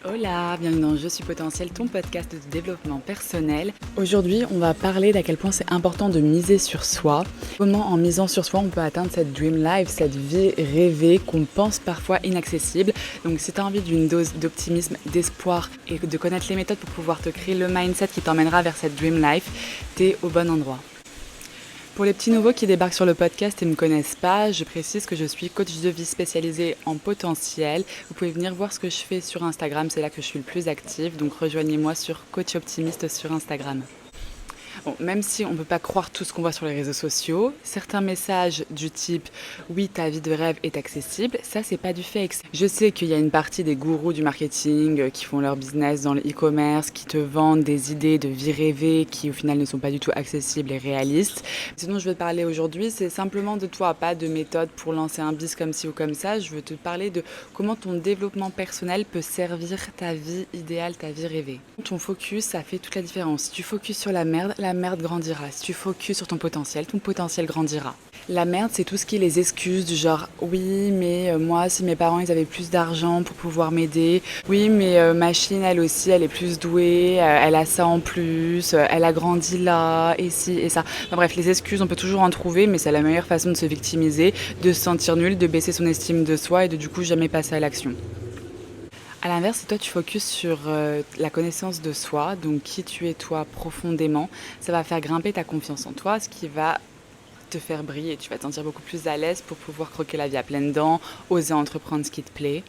Hola, bienvenue dans Je suis potentiel, ton podcast de développement personnel. Aujourd'hui, on va parler d'à quel point c'est important de miser sur soi. Comment en misant sur soi, on peut atteindre cette dream life, cette vie rêvée qu'on pense parfois inaccessible. Donc si tu as envie d'une dose d'optimisme, d'espoir et de connaître les méthodes pour pouvoir te créer le mindset qui t'emmènera vers cette dream life, t'es au bon endroit. Pour les petits nouveaux qui débarquent sur le podcast et ne me connaissent pas, je précise que je suis coach de vie spécialisée en potentiel. Vous pouvez venir voir ce que je fais sur Instagram, c'est là que je suis le plus active. Donc rejoignez-moi sur Coach Optimiste sur Instagram. Bon, même si on ne peut pas croire tout ce qu'on voit sur les réseaux sociaux, certains messages du type « oui, ta vie de rêve est accessible », ça, c'est pas du fake. Je sais qu'il y a une partie des gourous du marketing qui font leur business dans le e-commerce, qui te vendent des idées de vie rêvée qui, au final, ne sont pas du tout accessibles et réalistes. Ce dont je veux te parler aujourd'hui, c'est simplement de toi, pas de méthode pour lancer un business comme ci ou comme ça. Je veux te parler de comment ton développement personnel peut servir ta vie idéale, ta vie rêvée. Ton focus, ça fait toute la différence. Si tu focuses sur la merde grandira. Si tu focuses sur ton potentiel grandira. La merde, c'est tout ce qui est les excuses du genre « oui, mais moi, si mes parents ils avaient plus d'argent pour pouvoir m'aider, oui, mais ma Chine, elle aussi, elle est plus douée, elle a ça en plus, elle a grandi là, et ci, et ça. » Enfin, bref, les excuses, on peut toujours en trouver, mais c'est la meilleure façon de se victimiser, de se sentir nul, de baisser son estime de soi et de du coup jamais passer à l'action. À l'inverse, si toi tu focuses sur la connaissance de soi, donc qui tu es toi profondément, ça va faire grimper ta confiance en toi, ce qui va te faire briller. Tu vas te sentir beaucoup plus à l'aise pour pouvoir croquer la vie à pleines dents, oser entreprendre ce qui te plaît.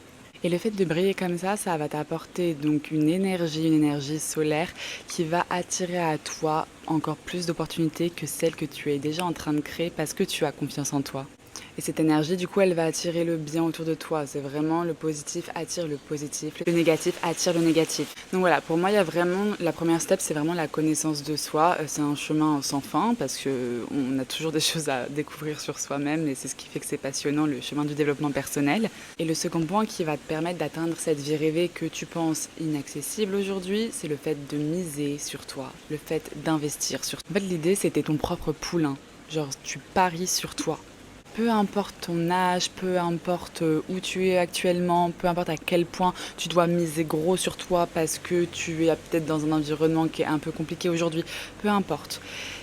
Et le fait de briller comme ça va t'apporter donc une énergie solaire qui va attirer à toi encore plus d'opportunités que celles que tu es déjà en train de créer parce que tu as confiance en toi. Et cette énergie, du coup, elle va attirer le bien autour de toi. C'est vraiment le positif attire le positif, le négatif attire le négatif. Donc voilà, pour moi, il y a vraiment, la première step, c'est vraiment la connaissance de soi. C'est un chemin sans fin parce qu'on a toujours des choses à découvrir sur soi-même et c'est ce qui fait que c'est passionnant, le chemin du développement personnel. Et le second point qui va te permettre d'atteindre cette vie rêvée que tu penses inaccessible aujourd'hui, c'est le fait de miser sur toi, le fait d'investir sur toi. En fait, l'idée, c'était ton propre poulain. Genre, tu paries sur toi. Peu importe ton âge, peu importe où tu es actuellement, peu importe à quel point tu dois miser gros sur toi parce que tu es peut-être dans un environnement qui est un peu compliqué aujourd'hui, peu importe.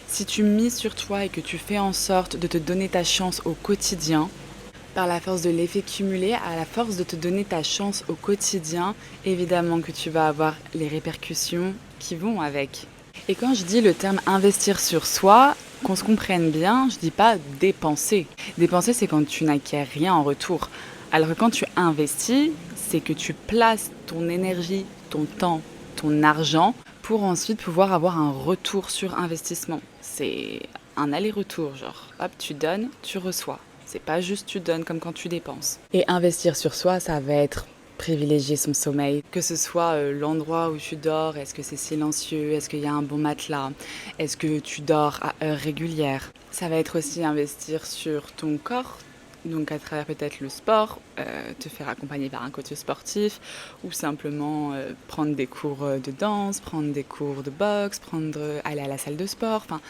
Si tu mises sur toi et que tu fais en sorte de te donner ta chance au quotidien, par la force de l'effet cumulé, à la force de te donner ta chance au quotidien, évidemment que tu vas avoir les répercussions qui vont avec. Et quand je dis le terme investir sur soi, qu'on se comprenne bien, je dis pas dépenser. Dépenser, c'est quand tu n'acquiers rien en retour. Alors que quand tu investis, c'est que tu places ton énergie, ton temps, ton argent pour ensuite pouvoir avoir un retour sur investissement. C'est un aller-retour, genre, hop, tu donnes, tu reçois. C'est pas juste tu donnes comme quand tu dépenses. Et investir sur soi, ça va être privilégier son sommeil, que ce soit l'endroit où tu dors, est-ce que c'est silencieux, est-ce qu'il y a un bon matelas, est-ce que tu dors à heure régulière. Ça va être aussi investir sur ton corps, donc à travers peut-être le sport, te faire accompagner par un coach sportif ou simplement prendre des cours de danse, prendre des cours de boxe, aller à la salle de sport, enfin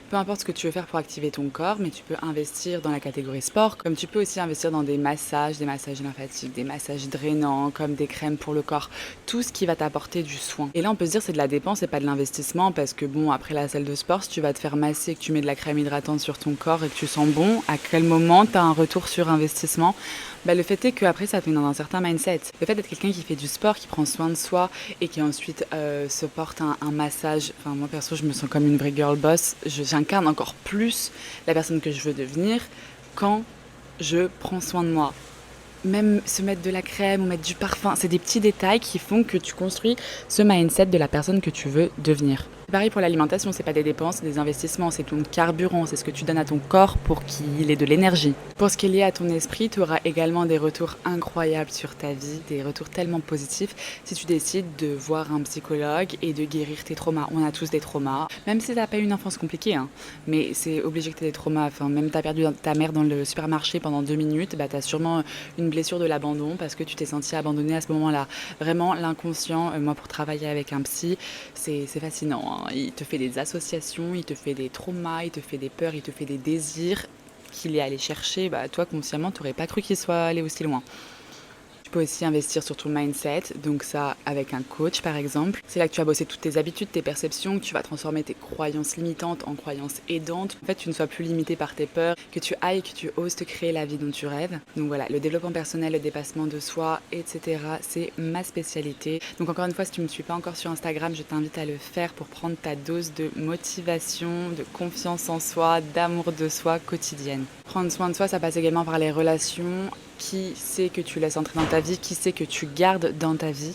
peu importe ce que tu veux faire pour activer ton corps, mais tu peux investir dans la catégorie sport, comme tu peux aussi investir dans des massages lymphatiques, des massages drainants, comme des crèmes pour le corps, tout ce qui va t'apporter du soin. Et là, on peut se dire c'est de la dépense et pas de l'investissement, parce que bon, après la salle de sport, si tu vas te faire masser, que tu mets de la crème hydratante sur ton corps et que tu sens bon, à quel moment tu as un retour sur investissement? Le fait est qu'après, ça te met dans un certain mindset. Le fait d'être quelqu'un qui fait du sport, qui prend soin de soi et qui ensuite se porte un massage, enfin moi perso, je me sens comme une vraie girl boss. J'incarne encore plus la personne que je veux devenir quand je prends soin de moi. Même se mettre de la crème ou mettre du parfum, c'est des petits détails qui font que tu construis ce mindset de la personne que tu veux devenir. C'est pareil pour l'alimentation, c'est pas des dépenses, c'est des investissements, c'est ton carburant, c'est ce que tu donnes à ton corps pour qu'il ait de l'énergie. Pour ce qui est lié à ton esprit, tu auras également des retours incroyables sur ta vie, des retours tellement positifs si tu décides de voir un psychologue et de guérir tes traumas. On a tous des traumas, même si t'as pas eu une enfance compliquée, hein, mais c'est obligé que t'aies des traumas. Enfin, même t'as perdu ta mère dans le supermarché pendant 2 minutes, t'as sûrement une blessure de l'abandon parce que tu t'es senti abandonné à ce moment-là. Vraiment, l'inconscient, moi pour travailler avec un psy, c'est fascinant, hein. Il te fait des associations, il te fait des traumas, il te fait des peurs, il te fait des désirs qu'il est allé chercher. Toi, consciemment, tu n'aurais pas cru qu'il soit allé aussi loin. Tu peux aussi investir sur ton mindset, donc ça avec un coach par exemple. C'est là que tu vas bosser toutes tes habitudes, tes perceptions, que tu vas transformer tes croyances limitantes en croyances aidantes. En fait, tu ne sois plus limité par tes peurs, que tu ailles, que tu oses te créer la vie dont tu rêves. Donc voilà, le développement personnel, le dépassement de soi, etc. c'est ma spécialité. Donc encore une fois, si tu ne me suis pas encore sur Instagram, je t'invite à le faire pour prendre ta dose de motivation, de confiance en soi, d'amour de soi quotidienne. Prendre soin de soi, ça passe également par les relations. Qui c'est que tu laisses entrer dans ta vie? Qui c'est que tu gardes dans ta vie?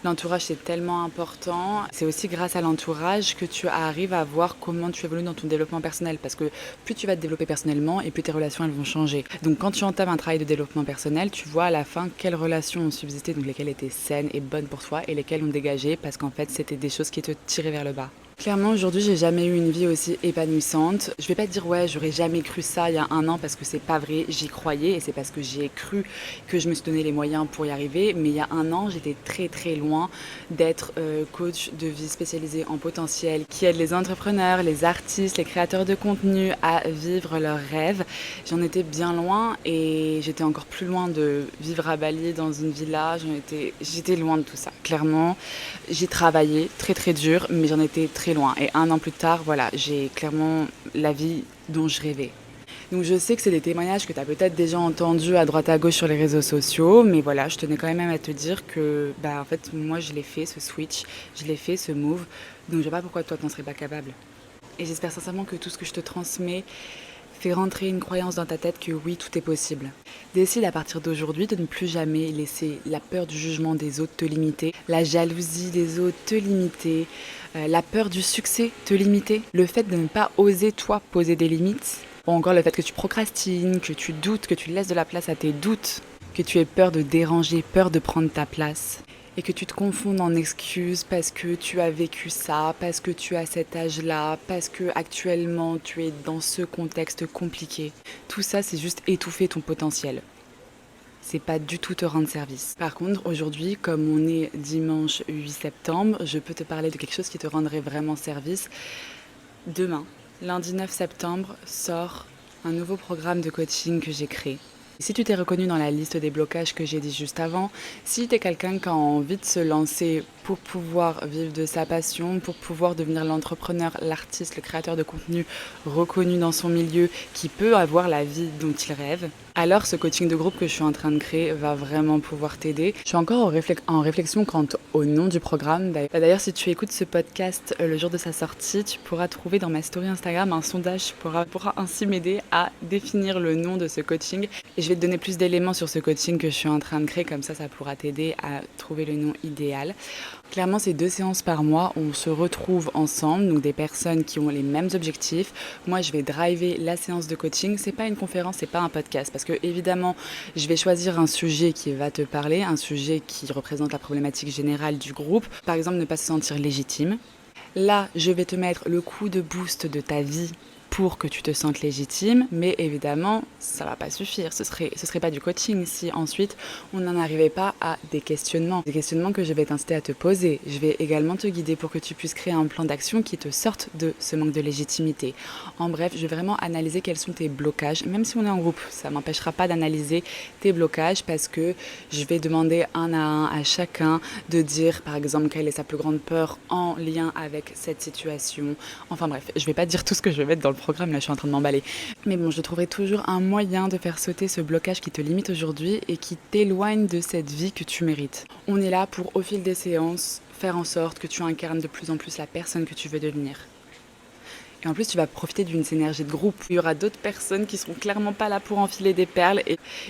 L'entourage, c'est tellement important. C'est aussi grâce à l'entourage que tu arrives à voir comment tu évolues dans ton développement personnel. Parce que plus tu vas te développer personnellement et plus tes relations, elles vont changer. Donc quand tu entames un travail de développement personnel, tu vois à la fin quelles relations ont subsisté, donc lesquelles étaient saines et bonnes pour toi et lesquelles ont dégagé parce qu'en fait, c'était des choses qui te tiraient vers le bas. Clairement, aujourd'hui, j'ai jamais eu une vie aussi épanouissante. Je vais pas te dire, ouais, j'aurais jamais cru ça il y a un an parce que c'est pas vrai. J'y croyais et c'est parce que j'y ai cru que je me suis donné les moyens pour y arriver. Mais il y a un an, j'étais très très loin d'être coach de vie spécialisée en potentiel qui aide les entrepreneurs, les artistes, les créateurs de contenu à vivre leurs rêves. J'en étais bien loin et j'étais encore plus loin de vivre à Bali dans une villa. J'étais loin de tout ça. Clairement, j'ai travaillé très très dur, mais j'en étais très loin. Et un an plus tard, voilà, j'ai clairement la vie dont je rêvais. Donc je sais que c'est des témoignages que tu as peut-être déjà entendus à droite à gauche sur les réseaux sociaux, mais voilà, je tenais quand même à te dire que, en fait, moi je l'ai fait, ce switch, je l'ai fait, ce move, donc je sais pas pourquoi toi t'en serais pas capable. Et j'espère sincèrement que tout ce que je te transmets fait rentrer une croyance dans ta tête que oui, tout est possible. Décide à partir d'aujourd'hui de ne plus jamais laisser la peur du jugement des autres te limiter, la jalousie des autres te limiter, la peur du succès te limiter, le fait de ne pas oser toi poser des limites, ou encore le fait que tu procrastines, que tu doutes, que tu laisses de la place à tes doutes, que tu aies peur de déranger, peur de prendre ta place. Et que tu te confondes en excuses parce que tu as vécu ça, parce que tu as cet âge-là, parce que actuellement tu es dans ce contexte compliqué. Tout ça, c'est juste étouffer ton potentiel. C'est pas du tout te rendre service. Par contre, aujourd'hui, comme on est dimanche 8 septembre, je peux te parler de quelque chose qui te rendrait vraiment service. Demain, lundi 9 septembre, sort un nouveau programme de coaching que j'ai créé. Si tu t'es reconnu dans la liste des blocages que j'ai dit juste avant, si tu es quelqu'un qui a envie de se lancer pour pouvoir vivre de sa passion, pour pouvoir devenir l'entrepreneur, l'artiste, le créateur de contenu reconnu dans son milieu, qui peut avoir la vie dont il rêve, alors ce coaching de groupe que je suis en train de créer va vraiment pouvoir t'aider. Je suis encore en réflexion quant au nom du programme. D'ailleurs, si tu écoutes ce podcast le jour de sa sortie, tu pourras trouver dans ma story Instagram un sondage qui pourra ainsi m'aider à définir le nom de ce coaching. Et je vais te donner plus d'éléments sur ce coaching que je suis en train de créer, comme ça pourra t'aider à trouver le nom idéal. Clairement, c'est 2 séances par mois où on se retrouve ensemble, donc des personnes qui ont les mêmes objectifs. Moi, je vais driver la séance de coaching. C'est pas une conférence, c'est pas un podcast, parce que évidemment, je vais choisir un sujet qui va te parler, un sujet qui représente la problématique générale du groupe. Par exemple, ne pas se sentir légitime. Là, je vais te mettre le coup de boost de ta vie pour que tu te sentes légitime, mais évidemment, ça va pas suffire. Ce serait pas du coaching si ensuite on n'en arrivait pas à des questionnements que je vais t'inciter à te poser. Je vais également te guider pour que tu puisses créer un plan d'action qui te sorte de ce manque de légitimité. En bref, je vais vraiment analyser quels sont tes blocages, même si on est en groupe. Ça m'empêchera pas d'analyser tes blocages parce que je vais demander un à un à chacun de dire, par exemple, quelle est sa plus grande peur en lien avec cette situation. Enfin bref, je vais pas dire tout ce que je vais mettre dans le programme, là je suis en train de m'emballer. Mais bon, je trouverai toujours un moyen de faire sauter ce blocage qui te limite aujourd'hui et qui t'éloigne de cette vie que tu mérites. On est là pour, au fil des séances, faire en sorte que tu incarnes de plus en plus la personne que tu veux devenir. Et en plus, tu vas profiter d'une synergie de groupe. Il y aura d'autres personnes qui seront clairement pas là pour enfiler des perles.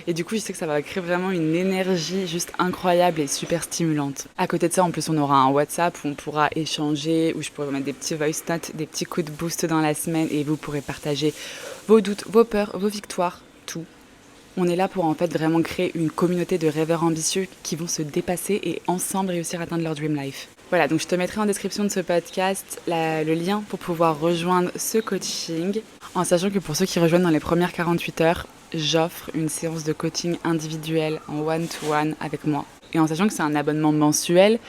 Et du coup, je sais que ça va créer vraiment une énergie juste incroyable et super stimulante. À côté de ça, en plus, on aura un WhatsApp où on pourra échanger, où je pourrai mettre des petits voice notes, des petits coups de boost dans la semaine et vous pourrez partager vos doutes, vos peurs, vos victoires, tout. On est là pour en fait vraiment créer une communauté de rêveurs ambitieux qui vont se dépasser et ensemble réussir à atteindre leur dream life. Voilà, donc je te mettrai en description de ce podcast le lien pour pouvoir rejoindre ce coaching, en sachant que pour ceux qui rejoignent dans les premières 48 heures, j'offre une séance de coaching individuelle en one-to-one avec moi. Et en sachant que c'est un abonnement mensuel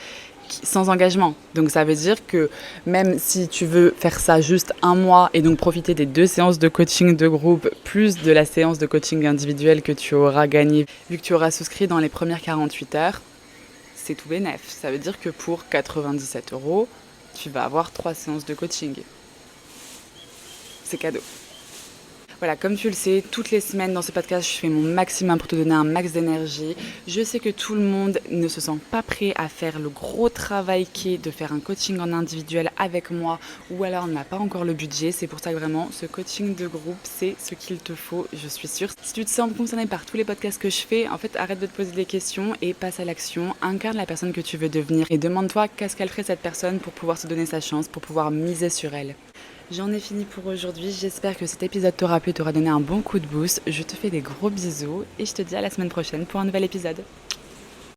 sans engagement. Donc ça veut dire que même si tu veux faire ça juste un mois et donc profiter des 2 séances de coaching de groupe plus de la séance de coaching individuel que tu auras gagné vu que tu auras souscrit dans les premières 48 heures, c'est tout bénef. Ça veut dire que pour 97 €, tu vas avoir 3 séances de coaching. C'est cadeau. Voilà, comme tu le sais, toutes les semaines dans ce podcast, je fais mon maximum pour te donner un max d'énergie. Je sais que tout le monde ne se sent pas prêt à faire le gros travail qui est de faire un coaching en individuel avec moi ou alors n'a pas encore le budget. C'est pour ça que vraiment, ce coaching de groupe, c'est ce qu'il te faut, je suis sûre. Si tu te sens concerné par tous les podcasts que je fais, en fait, arrête de te poser des questions et passe à l'action. Incarne la personne que tu veux devenir et demande-toi qu'est-ce qu'elle ferait cette personne pour pouvoir se donner sa chance, pour pouvoir miser sur elle. J'en ai fini pour aujourd'hui, j'espère que cet épisode t'aura plu, t'aura donné un bon coup de boost. Je te fais des gros bisous et je te dis à la semaine prochaine pour un nouvel épisode.